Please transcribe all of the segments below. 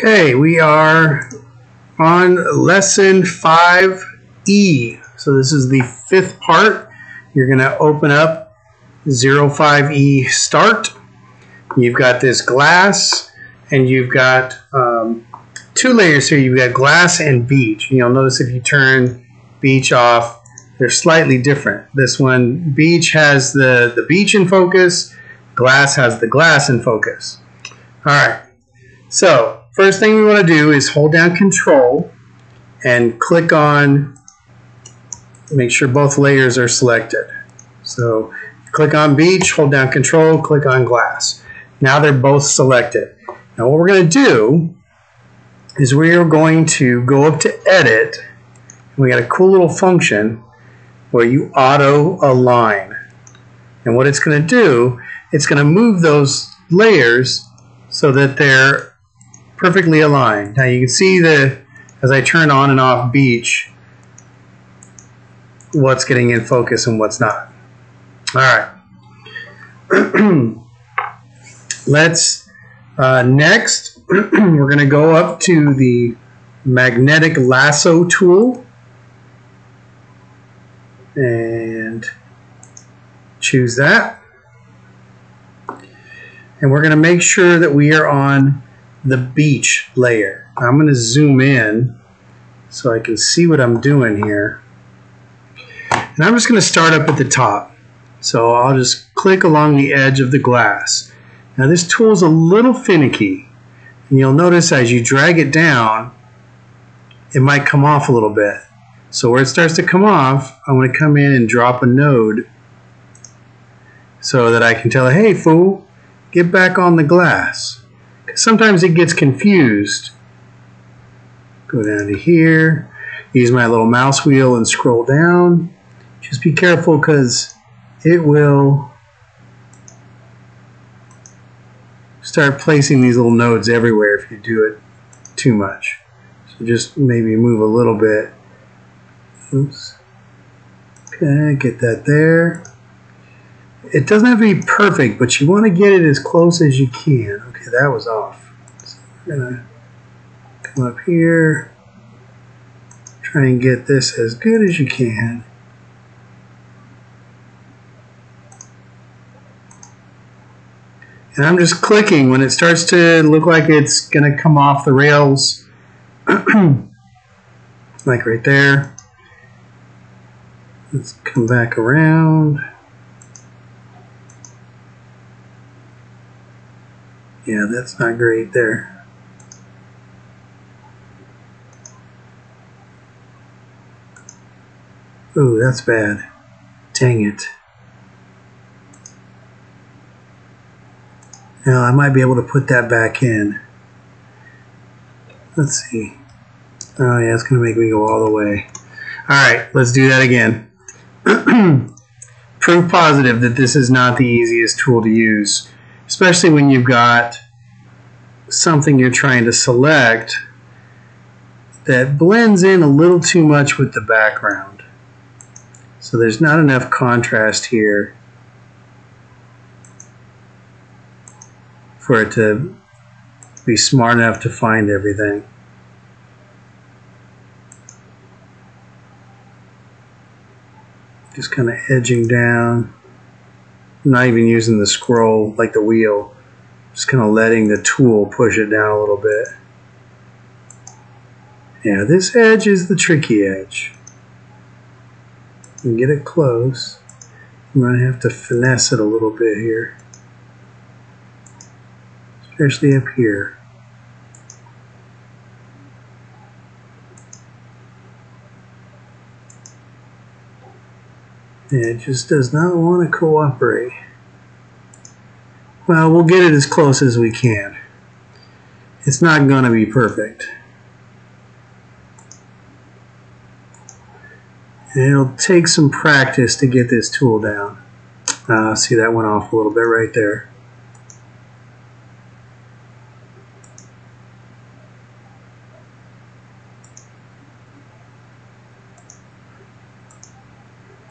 Okay, we are on lesson 5E. So this is the 5th part. You're going to open up 05E start. You've got this glass, and you've got 2 layers here. You've got glass and beach. You'll notice if you turn beach off, they're slightly different. This one, beach has the beach in focus. Glass has the glass in focus. All right. So first thing we want to do is hold down Control and click on, make sure both layers are selected. So click on beach, hold down Control, click on glass. Now they're both selected. Now what we're going to do is we are going to go up to Edit. We got a cool little function where you auto align. And what it's going to do, it's going to move those layers so that they're perfectly aligned. Now you can see as I turn on and off beach, what's getting in focus and what's not. All right. Let's next we're going to go up to the magnetic lasso tool and choose that. And we're going to make sure that we are on the beach layer. I'm going to zoom in so I can see what I'm doing here. And I'm just going to start up at the top. So I'll just click along the edge of the glass. Now this tool is a little finicky. And you'll notice as you drag it down, it might come off a little bit. So where it starts to come off, I'm going to come in and drop a node so that I can tell it, hey fool, get back on the glass. Sometimes it gets confused. Go down to here, use my little mouse wheel and scroll down. Just be careful because it will start placing these little nodes everywhere if you do it too much. So just maybe move a little bit. Oops. Okay, get that there. It doesn't have to be perfect, but you want to get it as close as you can. Okay, that was off. So we're going to come up here, try and get this as good as you can. And I'm just clicking when it starts to look like it's going to come off the rails, like right there. Let's come back around. Yeah, that's not great there. Ooh, that's bad. Dang it. Now I might be able to put that back in. Let's see. Oh yeah, it's going to make me go all the way. Alright, let's do that again. Proof positive that this is not the easiest tool to use. Especially when you've got something you're trying to select that blends in a little too much with the background. So there's not enough contrast here for it to be smart enough to find everything. Just kind of edging down. I'm not even using the scroll like the wheel. Just kind of letting the tool push it down a little bit. Yeah, this edge is the tricky edge. You can get it close. I'm going to have to finesse it a little bit here. Especially up here. It just does not want to cooperate. Well, we'll get it as close as we can. It's not going to be perfect. And it'll take some practice to get this tool down. See, that went off a little bit right there.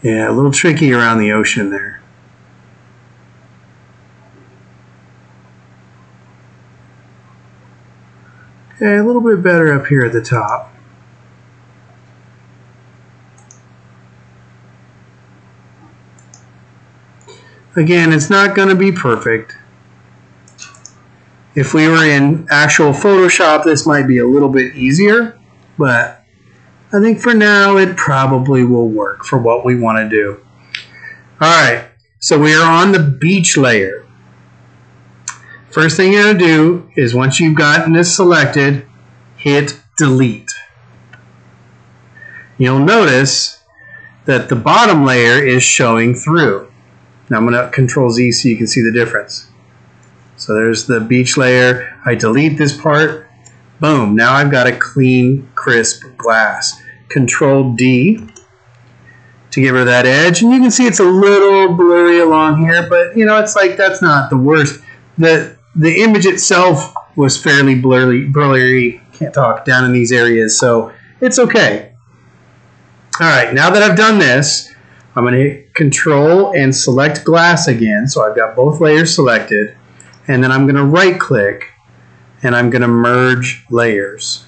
Yeah, a little tricky around the ocean there. Okay, a little bit better up here at the top. Again, it's not going to be perfect. If we were in actual Photoshop, this might be a little bit easier, but I think for now it probably will work for what we want to do. Alright, so we are on the beach layer. First thing you're going to do is once you've gotten this selected, hit delete. You'll notice that the bottom layer is showing through. Now I'm going to Control Z so you can see the difference. So there's the beach layer. I delete this part. Boom. Now I've got a clean, crisp glass. Control D to get rid of that edge. And you can see it's a little blurry along here, but you know, it's like that's not the worst. The image itself was fairly blurry, can't talk, down in these areas, so it's okay. Alright, now that I've done this, I'm going to hit Control and select glass again, so I've got both layers selected, and then I'm going to right click and I'm going to merge layers.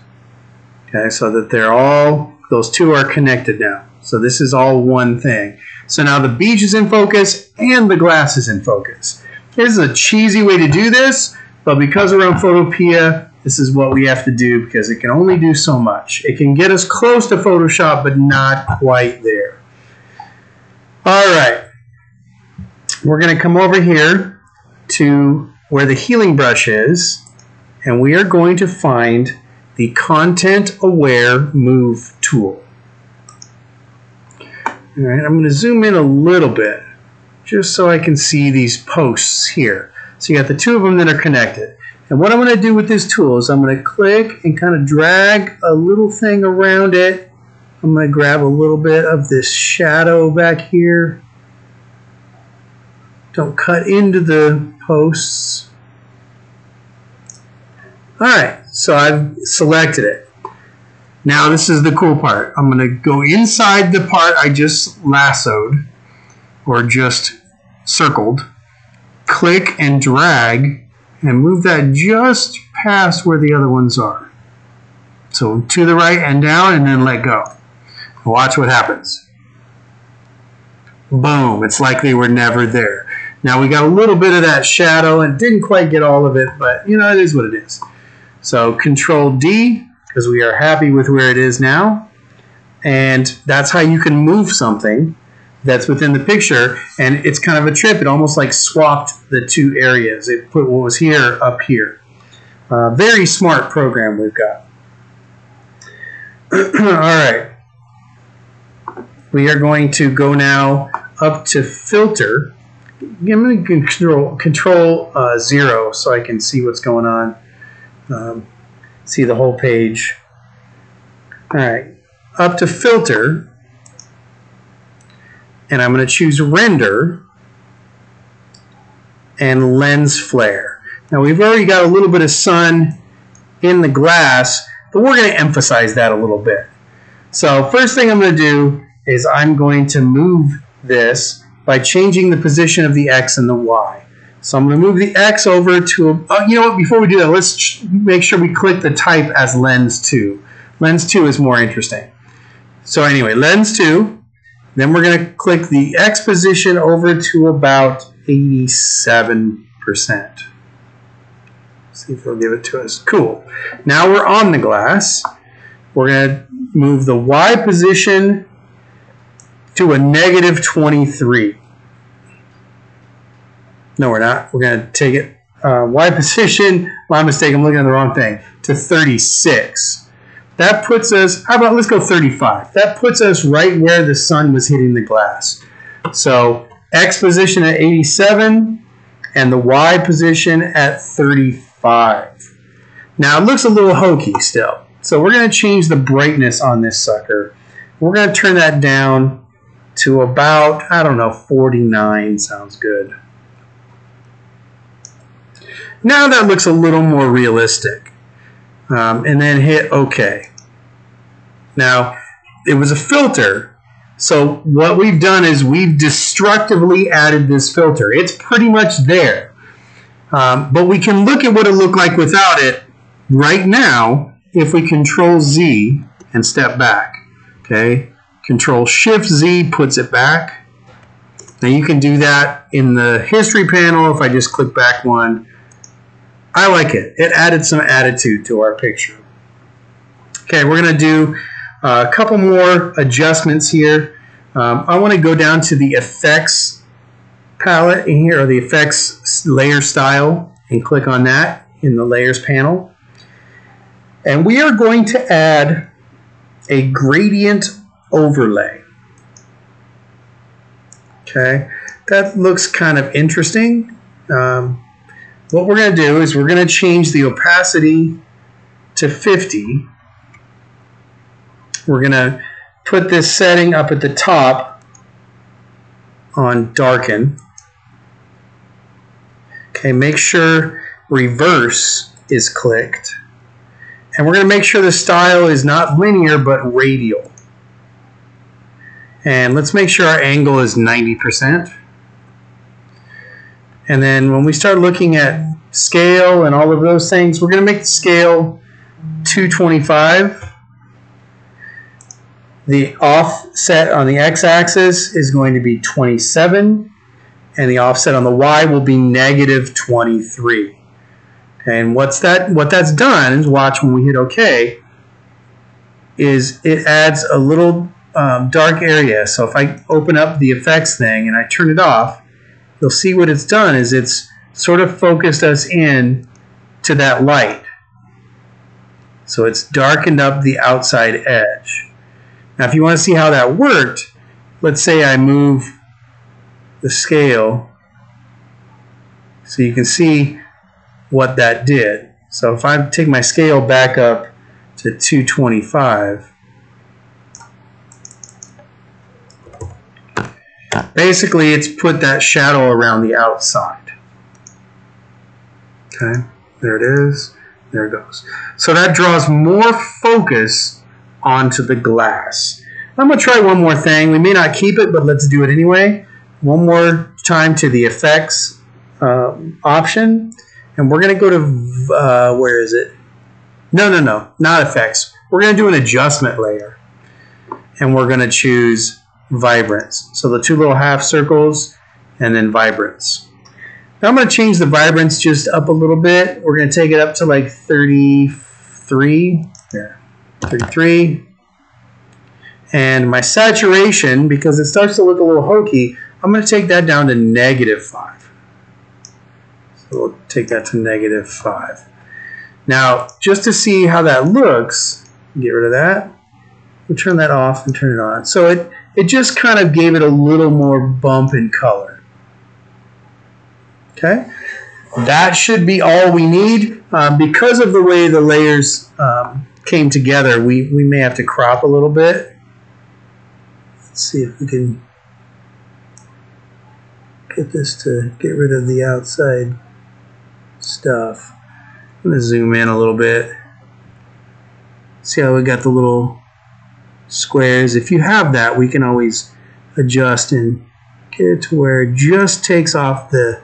Okay, so that they're all, those two are connected now. So this is all one thing. So now the beach is in focus and the glass is in focus. This is a cheesy way to do this, but because we're on Photopea, this is what we have to do because it can only do so much. It can get us close to Photoshop, but not quite there. All right. We're going to come over here to where the healing brush is, and we are going to find the ContentAware Move tool. All right, I'm going to zoom in a little bit just so I can see these posts here. So you got the two of them that are connected. And what I'm going to do with this tool is I'm going to click and kind of drag a little thing around it. I'm going to grab a little bit of this shadow back here. Don't cut into the posts. Alright, so I've selected it. Now this is the cool part. I'm going to go inside the part I just lassoed or just circled. Click and drag and move that just past where the other ones are. So to the right and down and then let go. Watch what happens. Boom, it's like they were never there. Now we got a little bit of that shadow and didn't quite get all of it, but you know, it is what it is. So Control D, because we are happy with where it is now. And that's how you can move something that's within the picture, and it's kind of a trip. It almost like swapped the two areas. It put what was here up here. Very smart program we've got. Alright. We are going to go now up to Filter. I'm going to control 0 so I can see what's going on. See the whole page. Alright. Up to Filter. And I'm going to choose Render and Lens Flare. Now we've already got a little bit of sun in the glass, but we're going to emphasize that a little bit. So first thing I'm going to do is I'm going to move this by changing the position of the X and the Y. So I'm going to move the X over to, you know what, before we do that, let's make sure we click the type as Lens 2. Lens 2 is more interesting. So anyway, Lens 2. Then we're going to click the X position over to about 87%. See if they'll give it to us. Cool. Now we're on the glass. We're going to move the Y position to a -23. No, we're not. We're going to take it Y position. My mistake. I'm looking at the wrong thing. To 36. That puts us, how about, let's go 35. That puts us right where the sun was hitting the glass. So X position at 87 and the Y position at 35. Now it looks a little hokey still. So we're going to change the brightness on this sucker. We're going to turn that down to about, I don't know, 49 sounds good. Now that looks a little more realistic. And then hit OK. Now, it was a filter, so what we've done is we've destructively added this filter. It's pretty much there, but we can look at what it looked like without it right now, if we Control Z and step back, okay, Control Shift Z puts it back. Now you can do that in the history panel. If I just click back one, I like it. It added some attitude to our picture. Okay, we're going to do a couple more adjustments here. I want to go down to the effects palette in here, or the effects layer style, and click on that in the layers panel. And we are going to add a gradient overlay. Okay, that looks kind of interesting. What we're going to do is we're going to change the opacity to 50. We're going to put this setting up at the top on darken. Okay, make sure reverse is clicked. And we're going to make sure the style is not linear but radial. And let's make sure our angle is 90%. And then when we start looking at scale and all of those things, we're going to make the scale 225. The offset on the x-axis is going to be 27, and the offset on the y will be negative 23. And what that's done is, watch when we hit OK, is it adds a little dark area. So if I open up the effects thing and I turn it off, you'll see what it's done is it's sort of focused us in to that light. So it's darkened up the outside edge. Now if you want to see how that worked, let's say I move the scale so you can see what that did. So if I take my scale back up to 225, basically it's put that shadow around the outside. Okay, there it is. There it goes. So that draws more focus onto the glass. I'm going to try one more thing. We may not keep it, but let's do it anyway. One more time to the effects option. And we're going to go to, where is it? No, not effects. We're going to do an adjustment layer. And we're going to choose vibrance. So the two little half circles and then vibrance. Now I'm going to change the vibrance just up a little bit. We're going to take it up to like 33. There. 33. And my saturation, because it starts to look a little hokey, I'm going to take that down to -5. So we'll take that to -5. Now, just to see how that looks, get rid of that. We'll turn that off and turn it on. So it just kind of gave it a little more bump in color. Okay? That should be all we need. Because of the way the layers came together, we may have to crop a little bit. Let's see if we can get this to get rid of the outside stuff. I'm going to zoom in a little bit. See how we got the little squares. If you have that, we can always adjust and get it to where it just takes off the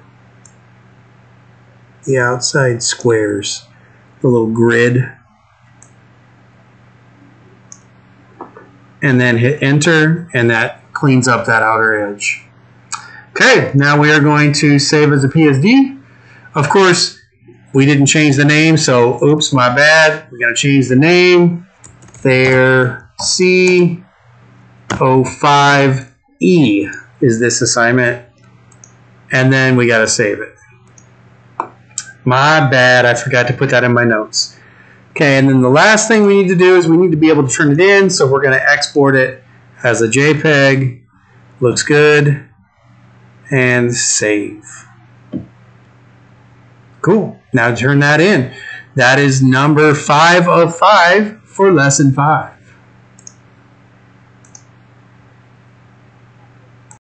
outside squares, the little grid. And then hit enter, and that cleans up that outer edge. Okay, now we are going to save as a PSD. Of course, we didn't change the name, so oops, my bad. We're going to change the name. There, C05E is this assignment. And then we got to save it. My bad, I forgot to put that in my notes. Okay, and then the last thing we need to do is we need to be able to turn it in, so we're going to export it as a JPEG. Looks good. And save. Cool. Now turn that in. That is number 5 of 5 for lesson 5.